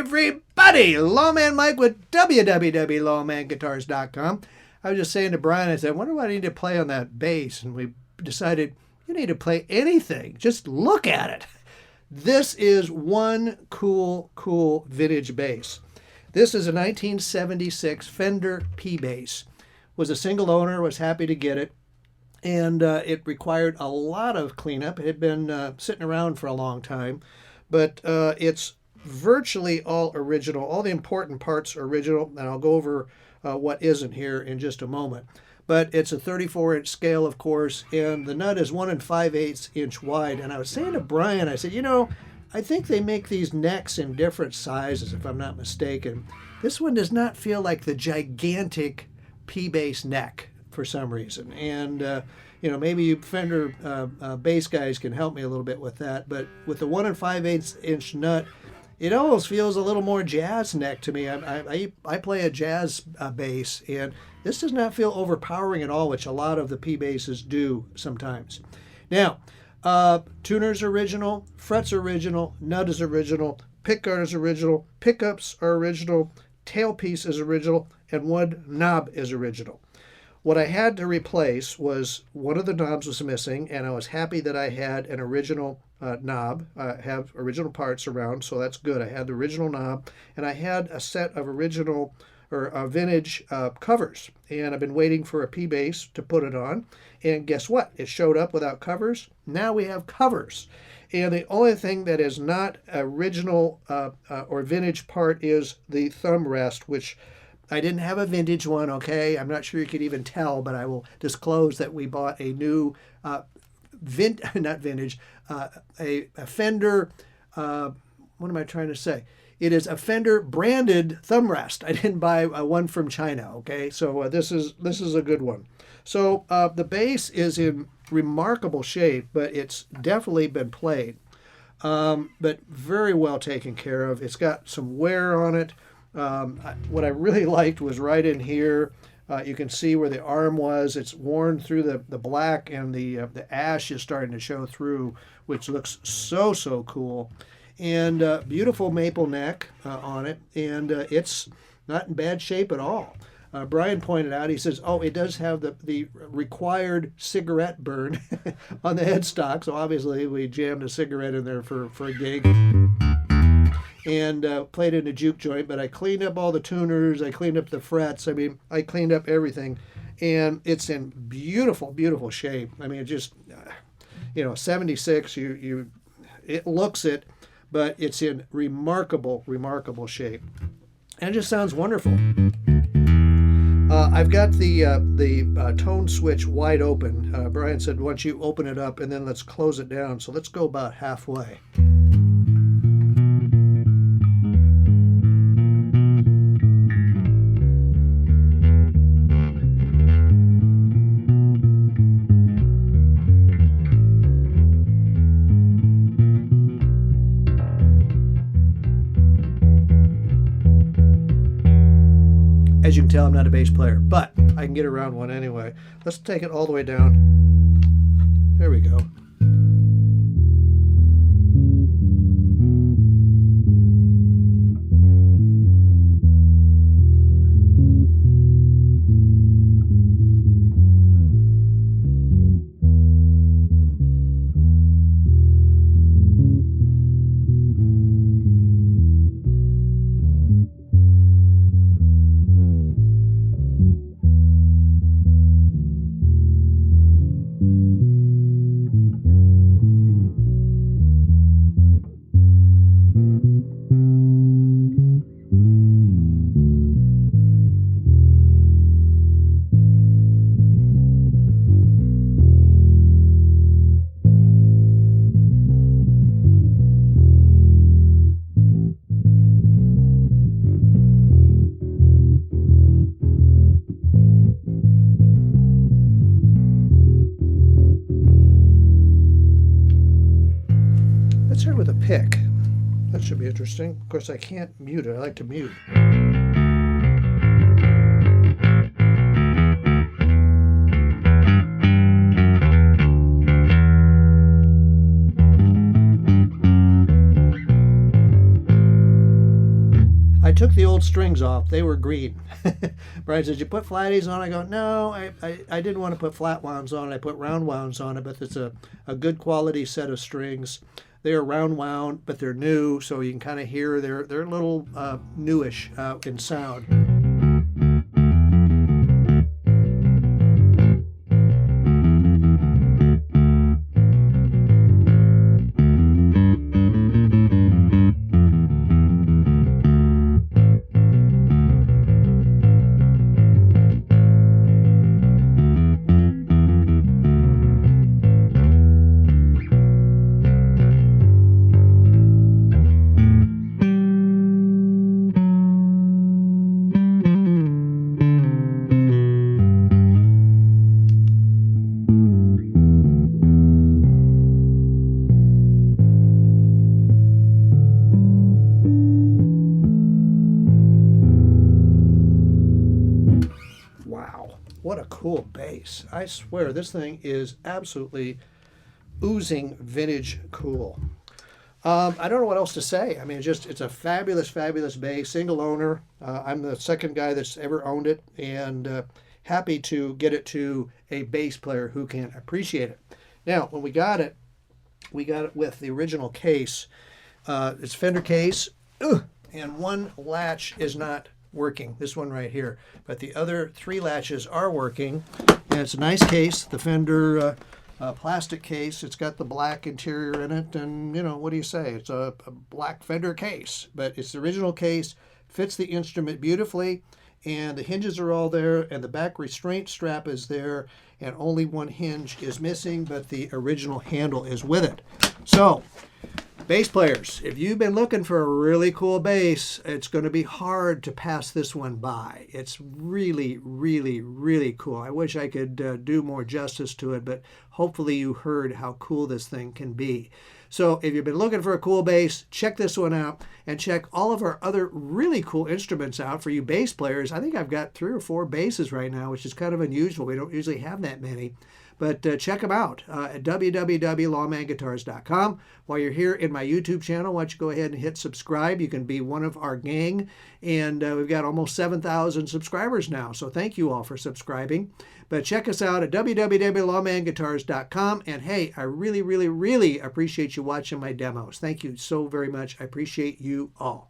everybody. Lawman Mike with www.lawmanguitars.com. I was just saying to Brian, I said, I wonder what I need to play on that bass. And we decided, you need to play anything. Just look at it. This is one cool vintage bass. This is a 1976 Fender P bass. Was a single owner, was happy to get it. And it required a lot of cleanup. It had been sitting around for a long time. But it's virtually all original. All the important parts are original. And I'll go over what isn't here in just a moment. But it's a 34-inch scale, of course, and the nut is 1 5/8 inch wide. And I was saying to Brian, I said, you know, I think they make these necks in different sizes, if I'm not mistaken. This one does not feel like the gigantic P-bass neck for some reason. And, you know, maybe you Fender bass guys can help me a little bit with that. But with the 1 5/8 inch nut, it almost feels a little more jazz neck to me. I play a jazz bass, and this does not feel overpowering at all, which a lot of the P basses do sometimes. Now, tuner's original, frets original, nut is original, pickguard is original, pickups are original, tailpiece is original, and one knob is original. What I had to replace was one of the knobs was missing, and I was happy that I had an original knob. I have original parts around, so that's good. I had the original knob, and I had a set of original or vintage covers, and I've been waiting for a P bass to put it on, and guess what? It showed up without covers. Now we have covers, and the only thing that is not original or vintage part is the thumb rest, which I didn't have a vintage one, okay? I'm not sure you could even tell, but I will disclose that we bought a new, a Fender, what am I trying to say? It is a Fender branded thumb rest. I didn't buy one from China, okay? So this is a good one. So the bass is in remarkable shape, but it's definitely been played, but very well taken care of. It's got some wear on it. What I really liked was right in here. You can see where the arm was. It's worn through the black, and the ash is starting to show through, which looks so cool. And beautiful maple neck on it, and it's not in bad shape at all. Brian pointed out, he says, oh, it does have the required cigarette burn on the headstock, so obviously we jammed a cigarette in there for a gig. And played in a juke joint, but I cleaned up all the tuners, I cleaned up the frets, I mean, I cleaned up everything, and it's in beautiful shape. I mean, it just, you know, 76, it looks it, but it's in remarkable shape. And it just sounds wonderful. I've got the tone switch wide open. Brian said, once you open it up, and then let's close it down. So let's go about halfway. As you can tell, I'm not a bass player, but I can get around one anyway. Let's take it all the way down. There we go. Let's start with a pick. That should be interesting. Of course, I can't mute it. I like to mute. took the old strings off. They were green. Brian says, you put flatties on? I go, no, I didn't want to put flat wounds on it. I put round wounds on it, but it's a good quality set of strings. They are round wound, but they're new, so you can kind of hear they're a little newish in sound. What a cool bass. I swear this thing is absolutely oozing vintage cool. I don't know what else to say. I mean, it's a fabulous, fabulous bass, single owner. I'm the second guy that's ever owned it, and happy to get it to a bass player who can appreciate it. Now, when we got it with the original case. It's Fender case, and one latch is not working, this one right here, but the other three latches are working, and it's a nice case, the Fender plastic case. It's got the black interior in it, and you know, what do you say, it's a black Fender case, but it's the original case, fits the instrument beautifully, and the hinges are all there, and the back restraint strap is there, and only one hinge is missing, but the original handle is with it. So bass players, if you've been looking for a really cool bass, it's going to be hard to pass this one by. It's really, really, really cool. I wish I could do more justice to it, but hopefully you heard how cool this thing can be. So if you've been looking for a cool bass, check this one out, and check all of our other really cool instruments out for you bass players. I think I've got 3 or 4 basses right now, which is kind of unusual. We don't usually have that many. But check them out at www.lawmanguitars.com. While you're here in my YouTube channel, why don't you go ahead and hit subscribe. You can be one of our gang. And we've got almost 7,000 subscribers now. So thank you all for subscribing. But check us out at www.lawmanguitars.com. And hey, I really, really, really appreciate you watching my demos. Thank you so very much. I appreciate you all.